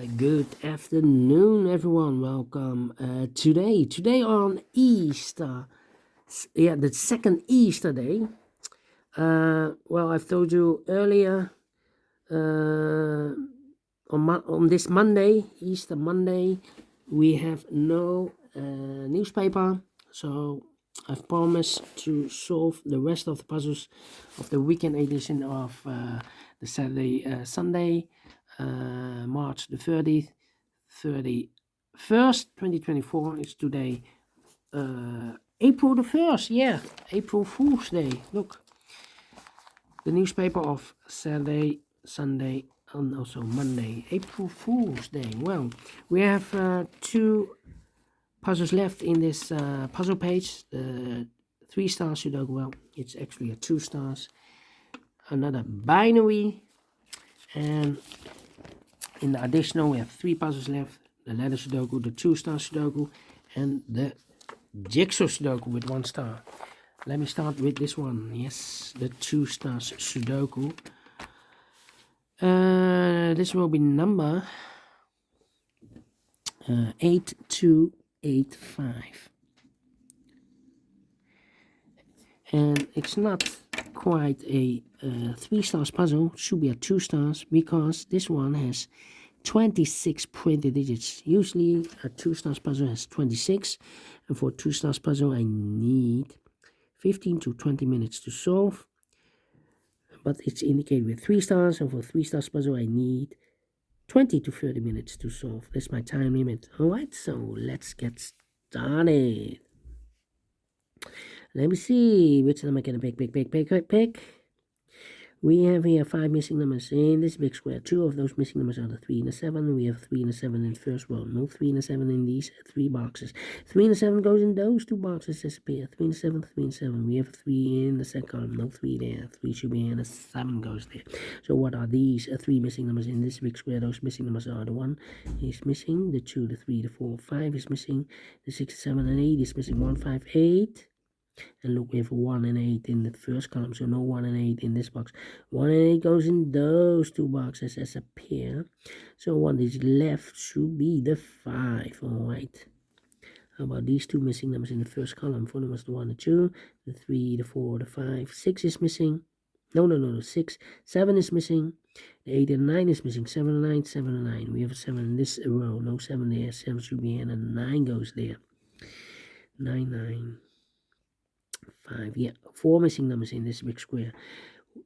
Good afternoon, everyone. Welcome. Today on Easter, the second Easter day. Well, I've told you earlier on this Monday, Easter Monday, we have no newspaper, so I've promised to solve the rest of the puzzles of the weekend edition of the Sunday, March the 31st, 2024. It's today, April the 1st. Yeah, April Fool's Day. Look, the newspaper of Saturday, Sunday, and also Monday, April Fool's Day. Well, we have two puzzles left in this puzzle page. The 3 stars Sudoku. Well, it's actually a 2 stars. Another binary, and in the additional we have 3 puzzles left: the letter Sudoku, the 2 stars Sudoku, and the jigsaw Sudoku with 1 star. Let me start with this one. Yes, the 2 stars Sudoku. This will be number 8285. And it's not quite a 3 stars puzzle. It should be a 2 stars because this one has 26 printed digits. Usually a 2 stars puzzle has 26, and for a 2 stars puzzle I need 15 to 20 minutes to solve, but it's indicated with 3 stars, and for 3 stars puzzle I need 20 to 30 minutes to solve. That's my time limit. Alright, so let's get started. Let me see which number can I pick. We have here 5 missing numbers in this big square. 2 of those missing numbers are the 3 and the 7. We have 3 and the 7 in the first row. No 3 and the 7 in these 3 boxes. 3 and the 7 goes in those 2 boxes. Disappear. 3 and 7, 3 and 7. We have 3 in the second column. No 3 there. 3 should be here and the 7 goes there. So what are these 3 missing numbers in this big square? Those missing numbers are the 1 is missing, the 2, the 3, the 4, 5 is missing, the 6, 7, and 8 is missing. 1, 5, 8. And look, we have 1 and 8 in the first column, so no 1 and 8 in this box. 1 and 8 goes in those 2 boxes as a pair. So one digit left should be the 5. Alright. How about these 2 missing numbers in the first column? 4 numbers, the 1, the 2, the 3, the 4, the 5. 6 is missing. No, 6. 7 is missing. The 8 and 9 is missing. 7 and 9, 7 and 9. We have a 7 in this row. No 7 there. 7 should be here, and a 9 goes there. 9, 9. 5, yeah, 4 missing numbers in this big square.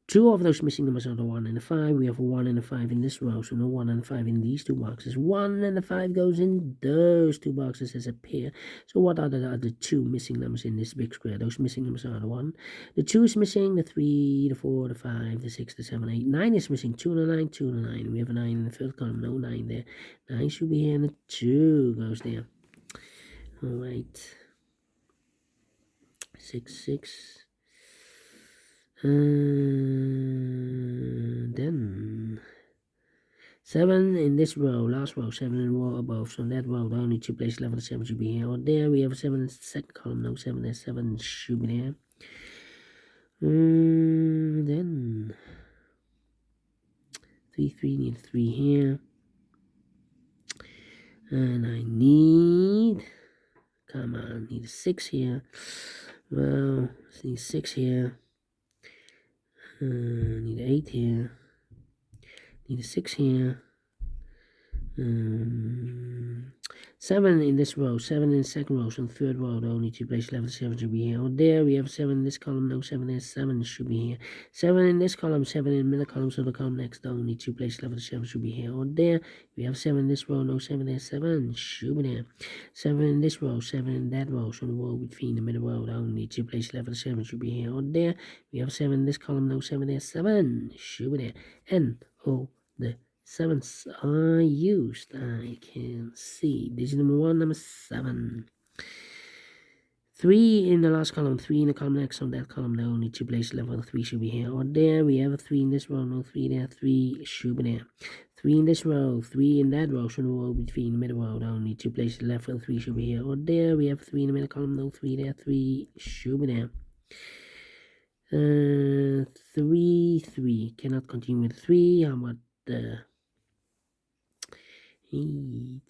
2 of those missing numbers are the 1 and the 5. We have a 1 and a 5 in this row, so no 1 and 5 in these 2 boxes. 1 and the 5 goes in those 2 boxes as a pair. So what are the other 2 missing numbers in this big square? Those missing numbers are the 1. The 2 is missing, the 3, the 4, the 5, the 6, the 7, 8. 9 is missing, 2 and a 9, 2 and a 9. We have a 9 in the first column, no 9 there. 9 should be here, and the 2 goes there. Alright. 6, 6. Then 7 in this row, last row, 7 in the row above. So in that row, the only 2 places left of the 7 should be here or there. We have a 7 in the second column, no 7 there, 7 should be there. Then 3, 3, need a 3 here. And I need, come on, need a 6 here. Well, need 6 here. Need 8 here. Need a 6 here. 7 in this row. 7 in the second row. So in the third row, the only 2 places left of 7 should be here or there. We have 7 in this column. No 7 there. 7 should be here. 7 in this column. 7 in the middle column. So the column next, the only 2 places left of 7 should be here or there. We have 7 in this row. No 7 there. 7 should be there. 7 in this row. 7 in that row. So the row between the middle row, the only 2 places left of 7 should be here or there. We have 7 in this column. No 7 there. 7 should be there. And the 7s are used. I can see digit number 1, number 7. 3 in the last column, 3 in the column next. On that column, the only 2 places left. The 3 should be here or there. We have a 3 in this row, no 3 there. 3 should be there. 3 in this row, 3 in that row. So the row between the middle row, the only 2 places left. The 3 should be here or there. We have 3 in the middle column, no 3 there. 3 should be there. 3, 3. Cannot continue with 3. How about the 8,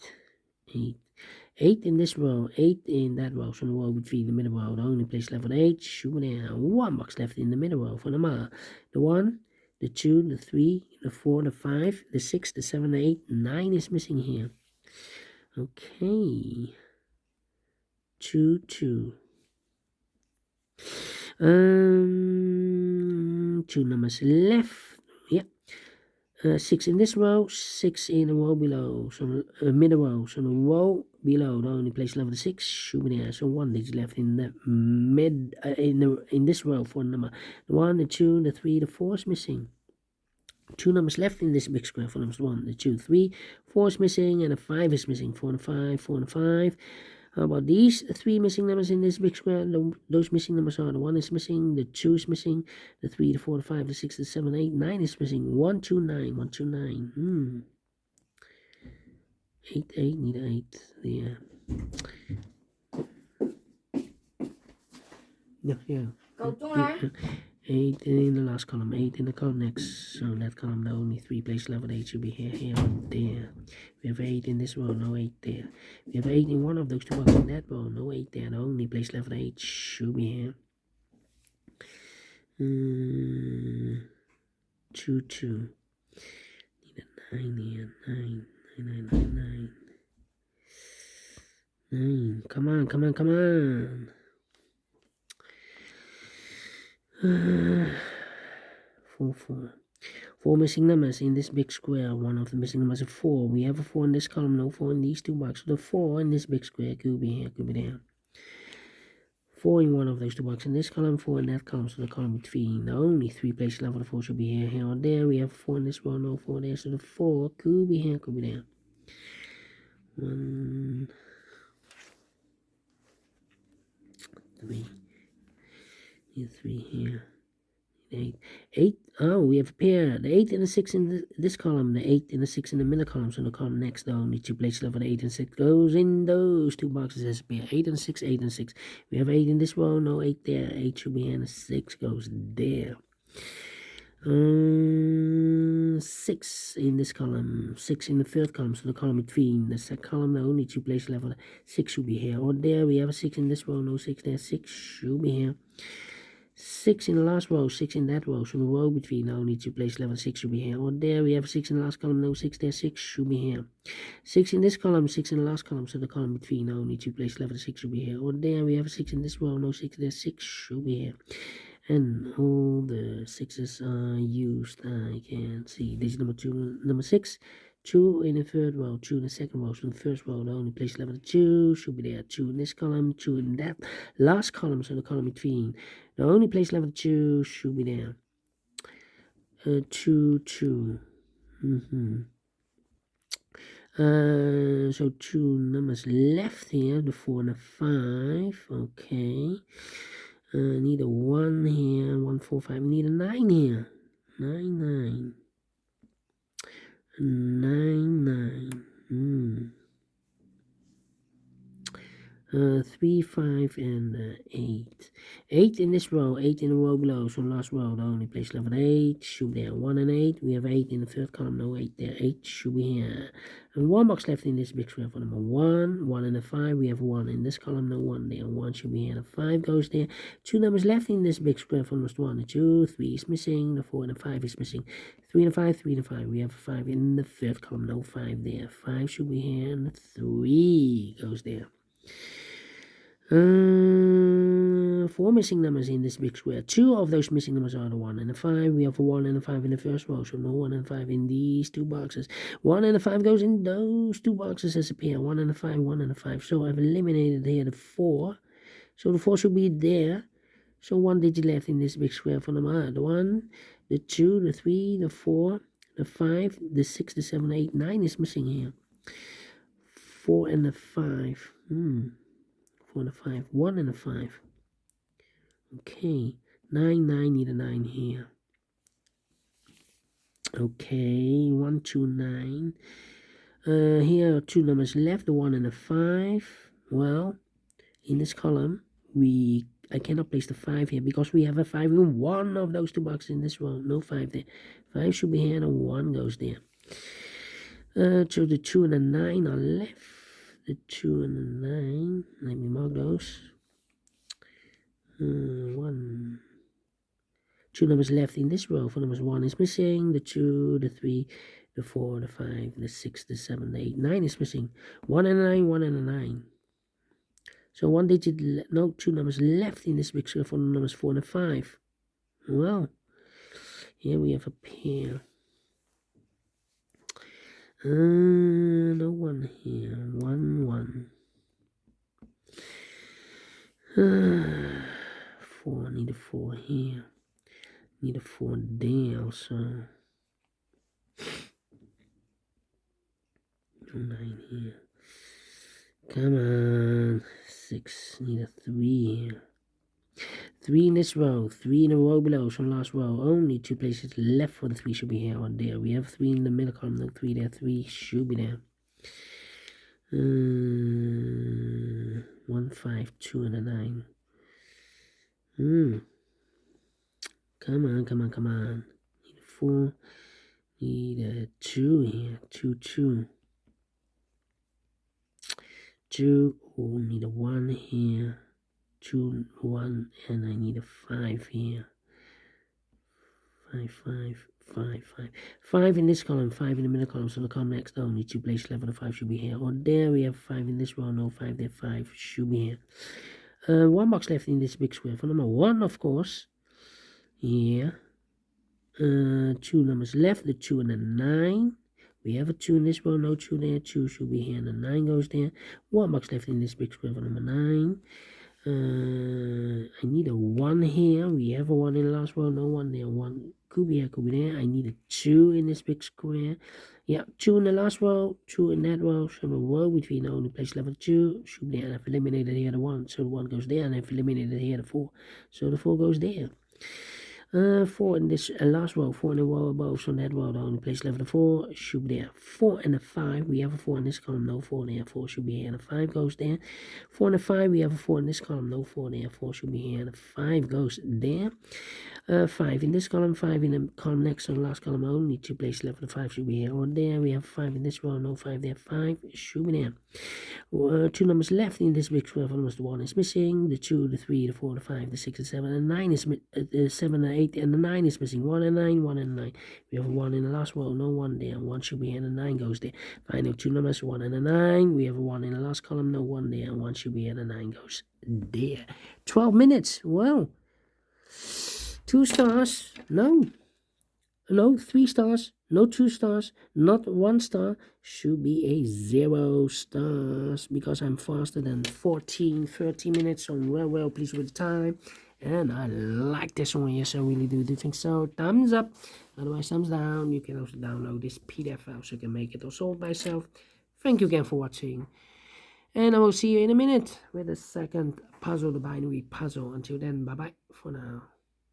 8 in this row, 8 in that row. So the row between the middle row, the only place left for the 8, shoot down. 1 box left in the middle row for the 1, the 2, the 3, the 4, the 5, the 6, the 7, the 8, 9 is missing here. Okay. 2, 2. 2 numbers left. Yeah. 6 in this row, 6 in the row below, so middle row. So the row below, the only place left the 6 should be there. So 1 digit left in the mid in this row for number 1, the 2, the 3, the 4 is missing. 2 numbers left in this big square for numbers 1, the 2, 3, 4 is missing, and a 5 is missing. 4 and 5, 4 and 5. How about these 3 missing numbers in this big square? Those missing numbers are the 1 is missing, the 2 is missing, the 3, the 4, the 5, the 6, the 7, 8, 9 is missing. 1, 2, 9, 1, 2, 9. 8, 8, need 8. Yeah. Yeah. Go to 8 in the last column, 8 in the column next. So that column, the only 3 places left with 8 should be here, and there. We have 8 in this row, no 8 there. We have 8 in one of those 2 boxes in that row, no 8 there. The only place left with 8 should be here. 2, 2. Need a 9 here, 9, 9, 9, 9, 9. Come on, come on, come on. 4, 4. 4 missing numbers in this big square. One of the missing numbers is 4. We have a 4 in this column, no 4 in these 2 boxes. The 4 in this big square could be here, could be there. 4 in one of those 2 boxes in this column, 4 in that column. So the column between the only 3 places left for the 4 should be here, or there. We have 4 in this row, no 4 there. So the 4 could be here, could be there. 1, 3. 3 here. 8. 8. Oh, we have a pair. The 8 and the 6 in this column. The 8 and the 6 in the middle column. So the column next, the only 2 places left for the 8 and 6 goes in those 2 boxes as a pair. 8 and 6, 8 and 6. We have 8 in this row. No 8 there. 8 should be here, and the 6 goes there. 6 in this column. 6 in the third column. So the column between the second column, the only 2 places left for the 6 should be here, or there. We have a 6 in this row. No 6 there. 6 should be here. 6 in the last row, 6 in that row. So the row between the only 2 places left, 6 should be here. Or there, we have 6 in the last column, no 6 there, 6 should be here. 6 in this column, 6 in the last column. So the column between the only 2 places left, 6 should be here. Or there, we have 6 in this row, no 6 there, 6 should be here. And all the 6s are used. I can see. This is number 2, number 6. 2 in the third row, 2 in the second row. So in the first row, the only place left with 2 should be there. 2 in this column, 2 in that last column. So the column between the only place left with 2 should be there. 2, 2. So 2 numbers left here, the 4 and the 5. Okay. Need a 1 here, 1, 4, 5. Need a 9 here. 9, 9. 9, 9. 3, 5, and 8. 8 in this row, 8 in the row below. So last row, the only place left with 8 should be there. 1 and 8. We have 8 in the third column, no 8 there. 8 should be here. And 1 box left in this big square for number 1. 1 and a 5. We have 1 in this column, no 1 there. 1 should be here. The 5 goes there. 2 numbers left in this big square for number 1 and 2. 3 is missing. The 4 and the 5 is missing. 3 and 5, 3 and 5. We have 5 in the third column, no 5 there. 5 should be here, and the 3 goes there. 4 missing numbers in this big square. 2 of those missing numbers are the 1 and the 5. We have a 1 and a 5 in the first row, so no 1 and 5 in these 2 boxes. 1 and a 5 goes in those 2 boxes as a pair. 1 and a 5, 1 and a 5. So I've eliminated here the 4. So the 4 should be there. So 1 digit left in this big square for number the 1, the 2, the 3, the 4, the 5, the 6, the 7, 8, 9 is missing here. 4 and the 5. 4 and a 5. 1 and a 5. Okay. 9, 9. Need a 9 here. Okay. 1, 2, 9. Here are 2 numbers left. The 1 and the 5. Well, in this column, I cannot place the 5 here because we have a 5 in one of those 2 boxes in this row. No 5 there. 5 should be here and a 1 goes there. So the 2 and the 9 are left. The 2 and the 9. Let me mark those. 1. 2 numbers left in this row. 4 numbers 1 is missing. The 2, the 3, the 4, the 5, the 6, the 7, the 8, 9 is missing. 1 and a 9, 1 and a 9. So 1 digit, no, 2 numbers left in this big square for the numbers 4 and a 5. Well, here we have a pair. No 1 here. 1, 1. 4, need a 4 here. Need a 4 there also. No 9 here. Come on. 6, need a 3 here. 3 in this row, 3 in a row below, so last row. Only 2 places left for the 3 should be here or there. We have 3 in the middle column, no 3 there, 3 should be there. 1, 5, 2, and a 9. Come on, come on, come on. Need a 4. Need a 2 here. 2, 2. 2. Oh, need a 1 here. 2, 1, and I need a 5 here. 5, 5, 5, 5. 5 in this column, 5 in the middle column, so the column next only 2 places left for the 5 should be here. Or there we have 5 in this row, no 5 there, 5 should be here. 1 box left in this big square for number 1, of course. Here. 2 numbers left, the 2 and the 9. We have a 2 in this row, no 2 there, 2 should be here, and the 9 goes there. 1 box left in this big square for number 9. I need a 1 here. We have a 1 in the last row, no 1 there. 1 could be here, could be there. I need a 2 in this big square. Yeah, 2 in the last row, 2 in that row. So the row between the only place level 2 should be there. And I've eliminated here the 1, so the 1 goes there, and I've eliminated here the 4, so the 4 goes there. 4 in this last row, 4 in the row above, so that row, the only place left the 4 should be there. 4 and a 5, we have a 4 in this column, no 4 there, 4 should be here, and a 5 goes there. 4 and a 5, we have a 4 in this column, no 4 there, 4 should be here, and a 5 goes there. 5 in this column, 5 in the column next, so the last column only 2 places left for the 5 should be here or there. We have 5 in this row, no 5 there, 5 should be there. 2 numbers left in this big square for numbers, the 1 is missing, the 2, the 3, the 4, the 5, the 6, the 7, and 9 is 7, the 8, and the 9 is missing. 1 and 9, 1 and 9. We have a 1 in the last row, no 1 there, 1 should be here, and the 9 goes there. Final 2 numbers, 1 and a 9. We have a 1 in the last column, no 1 there, and 1 should be here, and the 9 goes there. 12 minutes. Well, 2 stars, no, 3 stars, no 2 stars, not 1 star, should be a 0 stars, because I'm faster than 13 minutes, so I'm well pleased with the time, and I like this one, yes I really do think so. Thumbs up, otherwise thumbs down. You can also download this PDF file so you can make it or solve by yourself. Thank you again for watching, and I will see you in a minute with the second puzzle, the binary puzzle. Until then, bye bye for now.